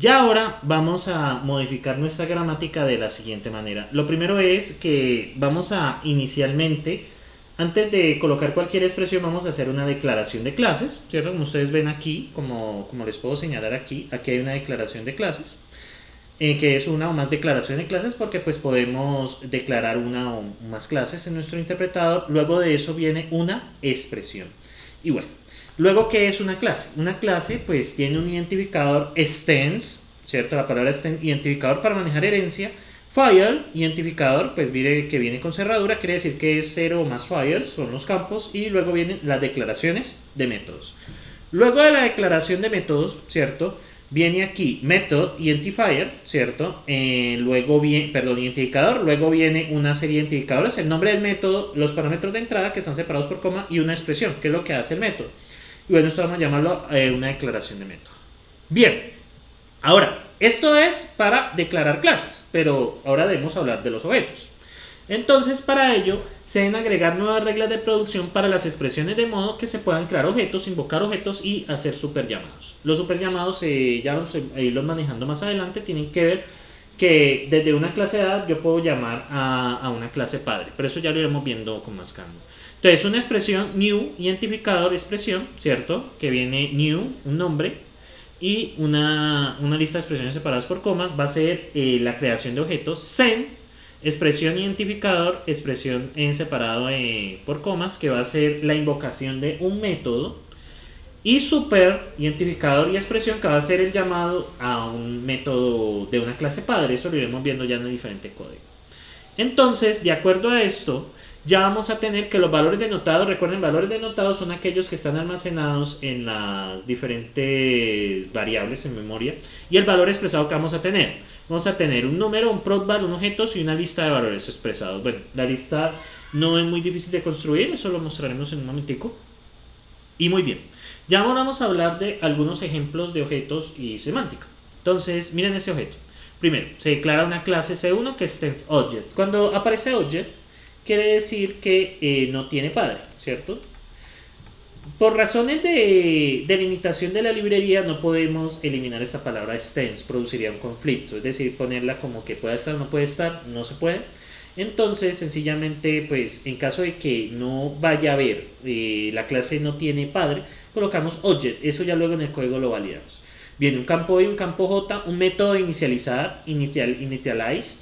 Ya ahora vamos a modificar nuestra gramática de la siguiente manera. Lo primero es que vamos a inicialmente, antes de colocar cualquier expresión, vamos a hacer una declaración de clases, ¿cierto? Como ustedes ven aquí, como les puedo señalar aquí, aquí hay una declaración de clases, que es una o más declaración de clases porque pues podemos declarar una o más clases en nuestro interpretador. Luego de eso viene una expresión. Y bueno, luego, ¿qué es una clase? Una clase pues tiene un identificador extends, ¿cierto? La palabra extend, identificador para manejar herencia. File, identificador, pues mire que viene con cerradura, quiere decir que es cero o más files, son los campos, y luego vienen las declaraciones de métodos. Luego de la declaración de métodos, ¿cierto? Viene aquí method identifier, ¿cierto? Luego viene, perdón, identificador, luego viene una serie de identificadores, el nombre del método, los parámetros de entrada que están separados por coma y una expresión, que es lo que hace el método. Y bueno, esto vamos a llamarlo una declaración de método. Bien, ahora, esto es para declarar clases, pero ahora debemos hablar de los objetos. Entonces, para ello, se deben agregar nuevas reglas de producción para las expresiones de modo que se puedan crear objetos, invocar objetos y hacer superllamados. Los superllamados, ya vamos a irlos manejando más adelante, tienen que ver que desde una clase de edad yo puedo llamar a una clase padre, pero eso ya lo iremos viendo con más calma. Entonces, una expresión new, identificador, expresión, ¿cierto? Que viene new, un nombre, y una lista de expresiones separadas por comas va a ser la creación de objetos. Send, expresión identificador, expresión en separado por comas, que va a ser la invocación de un método. Y super, identificador y expresión, que va a ser el llamado a un método de una clase padre. Eso lo iremos viendo ya en el diferente código. Entonces, de acuerdo a esto, ya vamos a tener que los valores denotados, recuerden, valores denotados son aquellos que están almacenados en las diferentes variables en memoria, y el valor expresado que vamos a tener. Vamos a tener un número, un protval, un objeto y una lista de valores expresados. Bueno, la lista no es muy difícil de construir, eso lo mostraremos en un momentico. Y muy bien, ya ahora vamos a hablar de algunos ejemplos de objetos y semántica. Entonces, miren ese objeto. Primero, se declara una clase C1 que extends object. Cuando aparece object, quiere decir que no tiene padre, ¿cierto? Por razones de delimitación de la librería no podemos eliminar esta palabra extends, produciría un conflicto, es decir, ponerla como que pueda estar o no puede estar, no se puede. Entonces, sencillamente, pues en caso de que no vaya a haber, la clase no tiene padre, colocamos object, eso ya luego en el código lo validamos. Viene un campo I, un campo J, un método de inicializar, initialize,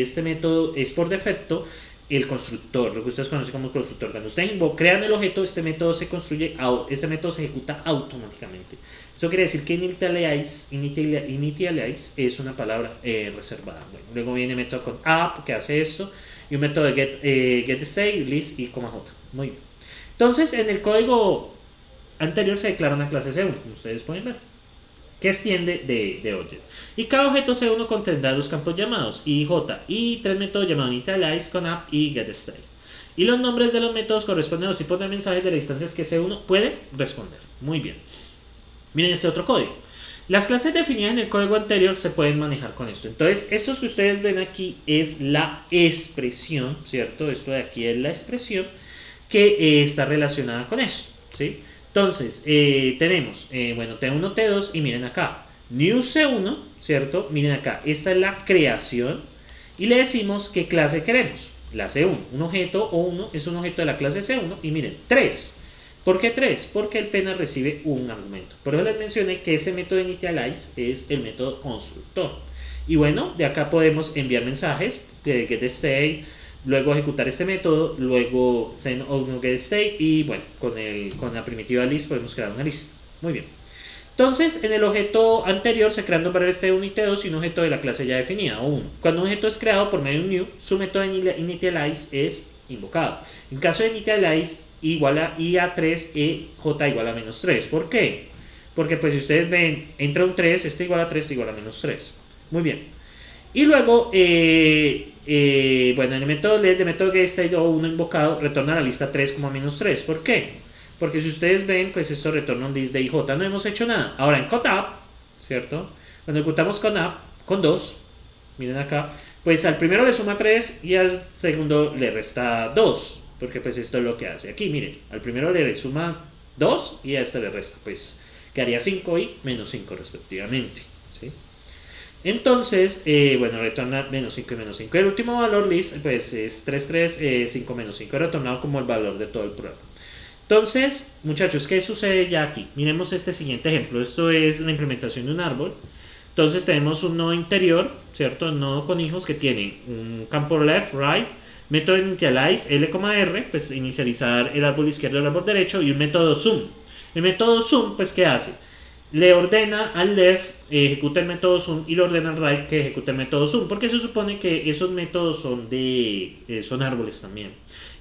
este método es por defecto el constructor, lo que ustedes conocen como constructor. Cuando ustedes crean el objeto, este método se construye, este método se ejecuta automáticamente. Eso quiere decir que initialize es una palabra reservada. Bueno, luego viene el método con app que hace esto, y un método de getState, list y j. Muy bien. Entonces, en el código anterior se declara una clase C1, como ustedes pueden ver, que extiende de object. Y cada objeto C1 contendrá dos campos llamados, I y J, y tres métodos llamados initialize, conApp y getState. Y los nombres de los métodos corresponden a los tipos de mensajes de las instancias que C1 puede responder. Muy bien. Miren este otro código. Las clases definidas en el código anterior se pueden manejar con esto. Entonces, estos que ustedes ven aquí es la expresión, ¿cierto? Esto de aquí es la expresión que está relacionada con esto, ¿sí? Entonces, tenemos, bueno, T1, T2 y miren acá, new C1, ¿cierto? Miren acá, esta es la creación y le decimos qué clase queremos. La C1, un objeto o 1 es un objeto de la clase C1 y miren, 3. ¿Por qué 3? Porque el pena recibe un argumento. Por eso les mencioné que ese método de initialize es el método constructor. Y bueno, de acá podemos enviar mensajes de getState, luego ejecutar este método, luego send on getState y bueno, con la primitiva list podemos crear una lista. Muy bien. Entonces, en el objeto anterior se crean dos variables T1 y T2 y un objeto de la clase ya definida, o 1. Cuando un objeto es creado por medio de un new, su método de initialize es invocado. En caso de initialize, igual a I a 3, E, J igual a menos 3. ¿Por qué? Porque pues si ustedes ven, entra un 3, este igual a 3, igual a menos 3. Muy bien. Y luego, bueno, en el método LED de método getState o 1 invocado, retorna la lista 3, menos 3. ¿Por qué? Porque si ustedes ven, pues esto retorna un list de IJ. No hemos hecho nada. Ahora en conApp, ¿cierto? Cuando ejecutamos conApp, con 2, miren acá, pues al primero le suma 3 y al segundo le resta 2. Porque pues esto es lo que hace. Aquí, miren, al primero le suma 2 y a este le resta pues quedaría 5 y menos 5 respectivamente, ¿sí? Entonces, bueno, retorna menos 5 y menos 5. El último valor list, pues es 3, 3, 5 menos 5. He retornado como el valor de todo el programa. Entonces, muchachos, ¿qué sucede ya aquí? Miremos este siguiente ejemplo. Esto es la implementación de un árbol. Entonces tenemos un nodo interior, ¿cierto? Un nodo con hijos que tiene un campo left, right, método initialize, L,R, pues inicializar el árbol izquierdo y el árbol derecho, y un método zoom. El método zoom, pues, ¿qué hace? Le ordena al left ejecuta el método zoom y le ordena al right que ejecute el método zoom, porque se supone que esos métodos son árboles también.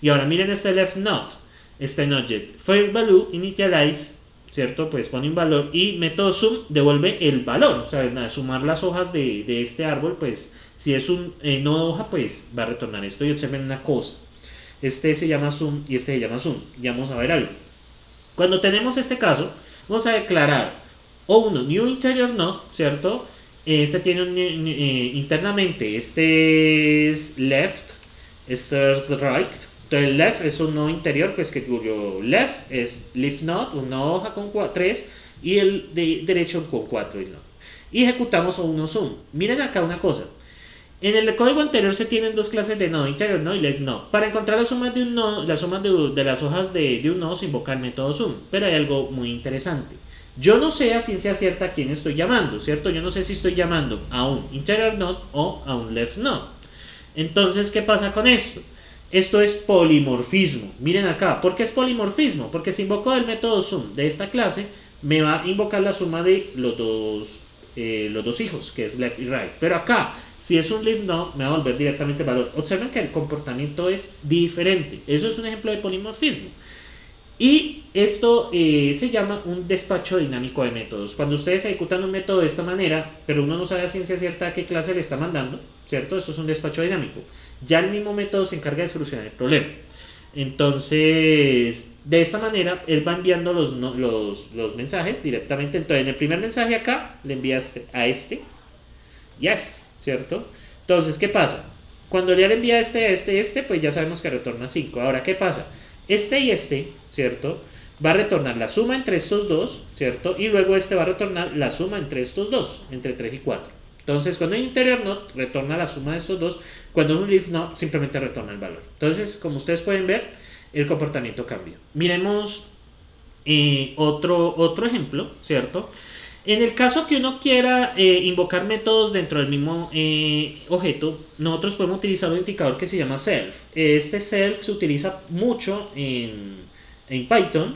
Y ahora miren este left node, este object, first value initialize, ¿cierto? Pues pone un valor y método zoom devuelve el valor, o sea, sumar las hojas de este árbol, pues si es un nodo hoja, pues va a retornar esto. Y observen una cosa, este se llama zoom y este se llama zoom. Y vamos a ver algo. Cuando tenemos este caso, vamos a declarar o1 new interior node, ¿cierto? Este tiene internamente, este es left, este es right. Entonces el left es un nodo interior, pues que cuyo left es leaf node, una hoja con 3, y el de derecho con 4 y ejecutamos o1 zoom. Miren acá una cosa. En el código anterior se tienen dos clases de nodo, interior node y left node. Para encontrar las sumas de un nodo, las sumas de las hojas de un nodo se invoca el método zoom. Pero hay algo muy interesante. Yo no sé a ciencia cierta a quién estoy llamando, ¿cierto? Yo no sé si estoy llamando a un interior node o a un left node. Entonces, ¿qué pasa con esto? Esto es polimorfismo. Miren acá, ¿por qué es polimorfismo? Porque si invoco el método zoom de esta clase, me va a invocar la suma de los dos hijos, que es left y right. Pero acá, si es un left node, me va a volver directamente el valor. Observen que el comportamiento es diferente. Eso es un ejemplo de polimorfismo. Y esto se llama un despacho dinámico de métodos. Cuando ustedes ejecutan un método de esta manera, pero uno no sabe a ciencia cierta a qué clase le está mandando, ¿cierto? Esto es un despacho dinámico. Ya el mismo método se encarga de solucionar el problema. Entonces, de esta manera, él va enviando los mensajes directamente. Entonces, en el primer mensaje acá, le envías a este y a este, ¿cierto? Entonces, ¿qué pasa? Cuando ya le envía este, pues ya sabemos que retorna 5. Ahora, ¿qué pasa? Este y este, ¿cierto? Va a retornar la suma entre estos dos, ¿cierto? Y luego este va a retornar la suma entre estos dos, entre 3 y 4. Entonces, cuando hay interior node, retorna la suma de estos dos. Cuando un leaf node, simplemente retorna el valor. Entonces, como ustedes pueden ver, el comportamiento cambia. Miremos otro ejemplo, ¿cierto? En el caso que uno quiera invocar métodos dentro del mismo objeto, nosotros podemos utilizar un indicador que se llama self. Este self se utiliza mucho en Python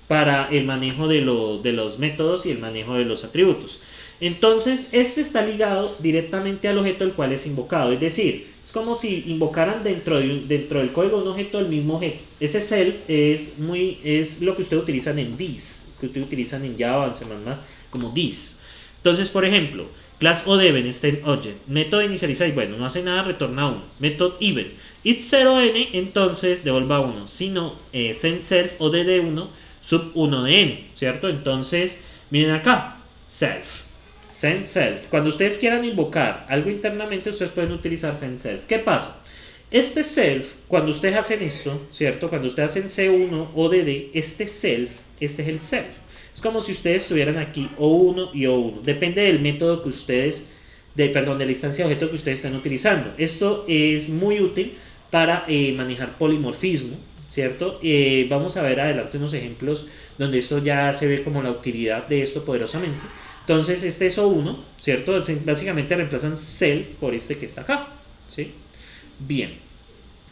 para el manejo de los métodos y el manejo de los atributos. Entonces, este está ligado directamente al objeto del cual es invocado. Es decir, es como si invocaran dentro del código un objeto del mismo objeto. Ese self es lo que ustedes utilizan en this, que ustedes utilizan en Java, en C++, como this. Entonces, por ejemplo, class oDeven extend object, método inicialize, bueno, no hace nada, retorna 1. Método even, it's 0n, entonces devuelva 1. Si no, send self odd1 sub 1 de n, ¿cierto? Entonces, miren acá, self. Send self. Cuando ustedes quieran invocar algo internamente, ustedes pueden utilizar send self. ¿Qué pasa? Este self, cuando ustedes hacen esto, ¿cierto? Cuando ustedes hacen C1 o DD, este self, este es el self. Es como si ustedes tuvieran aquí O1 y O1. Depende del método que ustedes, de la instancia de objeto que ustedes estén utilizando. Esto es muy útil para manejar polimorfismo, ¿cierto? Vamos a ver adelante unos ejemplos donde esto ya se ve como la utilidad de esto poderosamente. Entonces este es O1, ¿cierto? Básicamente reemplazan self por este que está acá, ¿sí? Bien.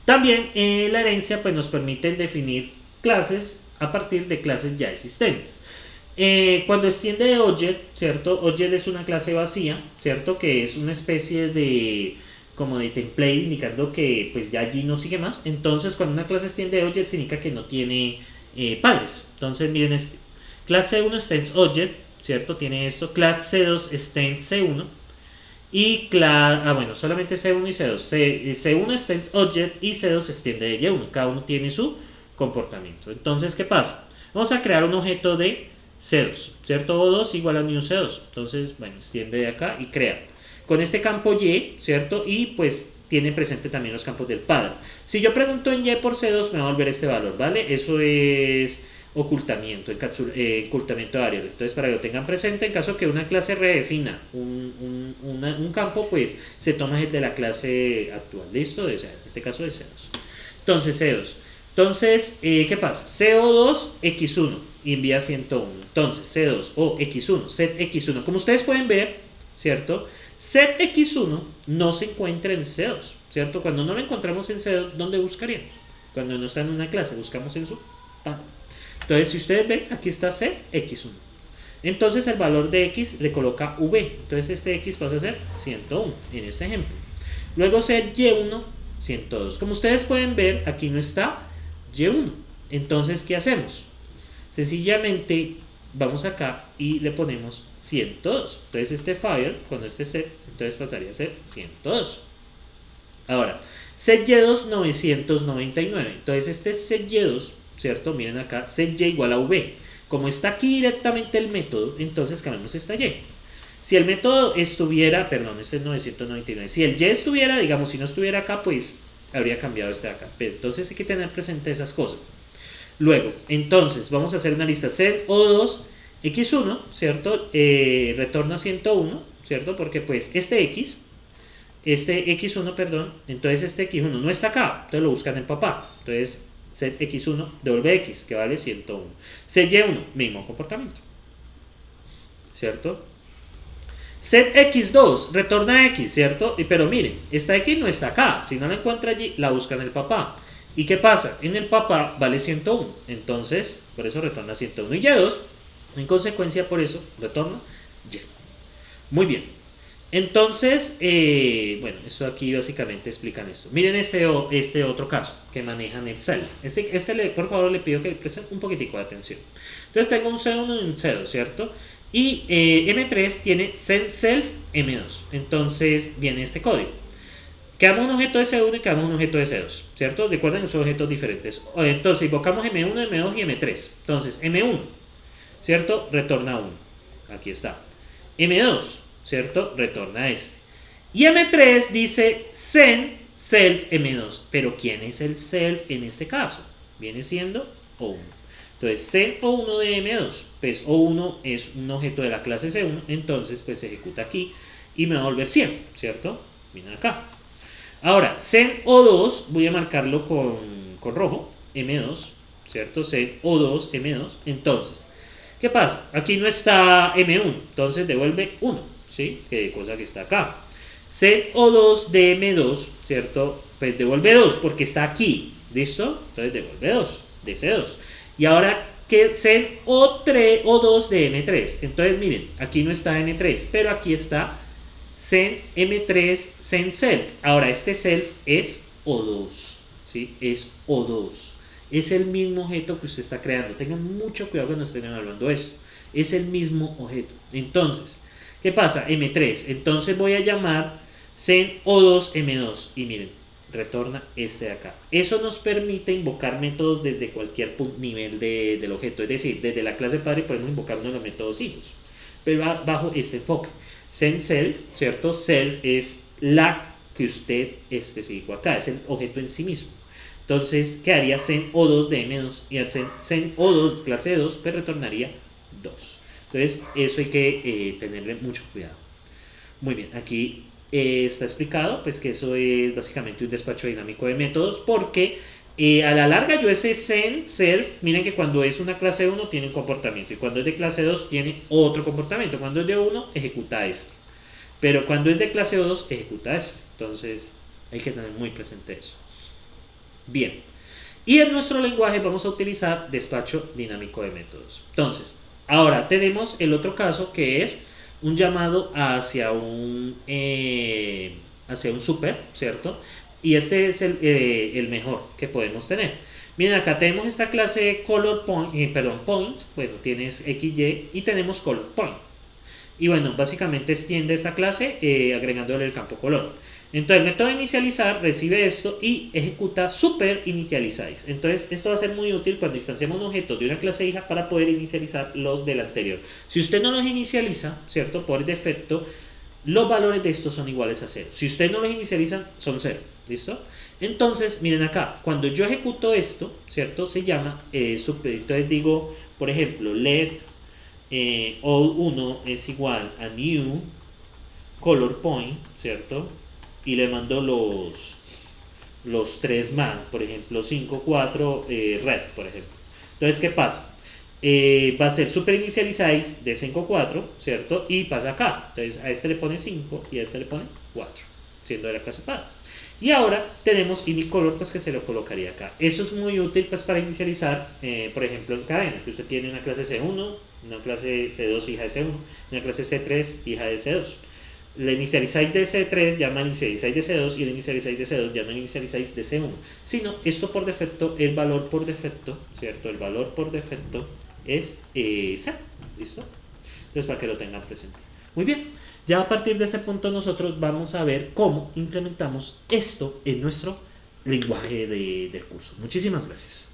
También la herencia pues, nos permite definir clases a partir de clases ya existentes. Cuando extiende object, ¿cierto? Object es una clase vacía, ¿cierto? Que es una especie de como de template indicando que pues ya allí no sigue más. Entonces cuando una clase extiende object significa que no tiene padres. Entonces miren este. Class C1 extends object, ¿cierto? Tiene esto. Class C2 extends C1. Y solamente C1 y C2. C1 extends object y C2 extiende de Y1. Cada uno tiene su comportamiento. Entonces, ¿qué pasa? Vamos a crear un objeto de C2, ¿cierto? O2 igual a new C2. Entonces, bueno, extiende de acá y crea. Con este campo Y, ¿cierto? Y pues tiene presente también los campos del padre. Si yo pregunto en Y por C2, me va a volver este valor, ¿vale? Eso es ocultamiento, ocultamiento de variable. Entonces, para que lo tengan presente, en caso que una clase redefina un campo, pues se toma el de la clase actual. ¿Listo? O sea, en este caso de C2. Entonces, C2. Entonces, ¿qué pasa? CO2 X1 y envía 101. Entonces, C2 o X1, set X1. Como ustedes pueden ver, ¿cierto? Set X1 no se encuentra en C2, ¿cierto? Cuando no lo encontramos en C2, ¿dónde buscaríamos? Cuando no está en una clase, buscamos en su panel. Entonces, si ustedes ven, aquí está set X1. Entonces, el valor de X le coloca V. Entonces, este X pasa a ser 101 en este ejemplo. Luego, set Y1, 102. Como ustedes pueden ver, aquí no está Y1. Entonces, ¿qué hacemos? Sencillamente vamos acá y le ponemos 102. Entonces este file, cuando este set, entonces pasaría a ser 102. Ahora, set Y2 999. Entonces este set Y2, ¿cierto? Miren acá, set Y igual a V. Como está aquí directamente el método, entonces cambiamos esta Y. Si el método estuviera, perdón, este es 999. Si el Y estuviera, digamos, si no estuviera acá, pues habría cambiado este de acá. Pero entonces hay que tener presente esas cosas. Luego, entonces, vamos a hacer una lista set O2 X1, ¿cierto? Retorna 101, ¿cierto? Porque pues este X1, perdón, entonces este X1 no está acá, entonces lo buscan en papá. Entonces, set X1 devuelve X, que vale 101. Set Y1, mismo comportamiento, ¿cierto? Set X2 retorna X, ¿cierto? Pero miren, esta X no está acá, si no la encuentra allí, la buscan en el papá. ¿Y qué pasa? En el papá vale 101, entonces por eso retorna 101. Y Y2, en consecuencia por eso retorna Y. Muy bien. Entonces, bueno, esto aquí básicamente explican esto. Miren este otro caso que manejan el cel. Por favor, le pido que presten un poquitico de atención. Entonces tengo un C1 y un C2, ¿cierto? Y M3 tiene self M2. Entonces viene este código. Creamos un objeto de C1 y creamos un objeto de C2, ¿cierto? Recuerden que son objetos diferentes. Entonces invocamos M1, M2 y M3. Entonces M1, ¿cierto? Retorna 1. Aquí está. M2, ¿cierto? Retorna este. Y M3 dice send self M2. Pero ¿quién es el self en este caso? Viene siendo O1. Entonces send O1 de M2. Pues O1 es un objeto de la clase C1. Entonces pues se ejecuta aquí y me va a volver 100, ¿cierto? Miren acá. Ahora, send O2, voy a marcarlo con rojo, M2, ¿cierto? Send O2, M2. Entonces, ¿qué pasa? Aquí no está M1, entonces devuelve 1, ¿sí? Que cosa que está acá. Send O2 de M2, ¿cierto? Pues devuelve 2 porque está aquí, ¿listo? Entonces devuelve 2 de C2. Y ahora, que send O2 de M3. Entonces, miren, aquí no está M3, pero aquí está send M3 send self. Ahora este self es O2, ¿sí? Es O2. Es el mismo objeto que usted está creando. Tengan mucho cuidado cuando estén evaluando esto. Es el mismo objeto. Entonces, ¿qué pasa? M3. Entonces voy a llamar send O2 M2. Y miren, retorna este de acá. Eso nos permite invocar métodos desde cualquier nivel del objeto. Es decir, desde la clase padre podemos invocar uno de los métodos hijos. Pero bajo este enfoque. Send self, ¿cierto? Self es la que usted especificó acá, es el objeto en sí mismo. Entonces, ¿qué haría send O2 de M2? Y al send O2 clase 2, pues retornaría 2. Entonces, eso hay que tenerle mucho cuidado. Muy bien, aquí está explicado, pues que eso es básicamente un despacho dinámico de métodos, porque a la larga yo ese send, self, miren que cuando es una clase 1 tiene un comportamiento y cuando es de clase 2 tiene otro comportamiento. Cuando es de 1 ejecuta este, pero cuando es de clase 2 ejecuta este. Entonces hay que tener muy presente eso. Bien, y en nuestro lenguaje vamos a utilizar despacho dinámico de métodos. Entonces, ahora tenemos el otro caso que es un llamado hacia un super, ¿cierto? Y este es el mejor que podemos tener. Miren, acá tenemos esta clase color point, point, bueno, tienes XY y tenemos color point. Y bueno, básicamente extiende esta clase agregándole el campo color. Entonces, el método de inicializar recibe esto y ejecuta super initialize. Entonces, esto va a ser muy útil cuando instanciamos un objeto de una clase hija para poder inicializar los del anterior. Si usted no los inicializa, ¿cierto? Por defecto, los valores de estos son iguales a 0. Si ustedes no los inicializan, son 0. ¿Listo? Entonces, miren acá, cuando yo ejecuto esto, ¿cierto? Se llama, entonces digo, por ejemplo, let all1 es igual a new color point, ¿cierto? Y le mando los 3 más, por ejemplo, 5, 4, red, por ejemplo. Entonces, ¿qué pasa? Va a ser super inicialize de 5, 4, ¿cierto? Y pasa acá. Entonces, a este le pone 5 y a este le pone 4, siendo de la clase path. Y ahora tenemos color, pues que se lo colocaría acá. Eso es muy útil pues para inicializar, por ejemplo, en cadena, que usted tiene una clase C1, una clase C2 hija de C1, una clase C3 hija de C2. La inicializáis de C3 llama inicializáis de C2 y la inicializáis de C2 llama inicializáis de C1. Si no, esto por defecto, el valor por defecto, ¿cierto? El valor por defecto es C, ¿listo? Entonces para que lo tengan presente. Muy bien, ya a partir de este punto nosotros vamos a ver cómo implementamos esto en nuestro lenguaje del curso. Muchísimas gracias.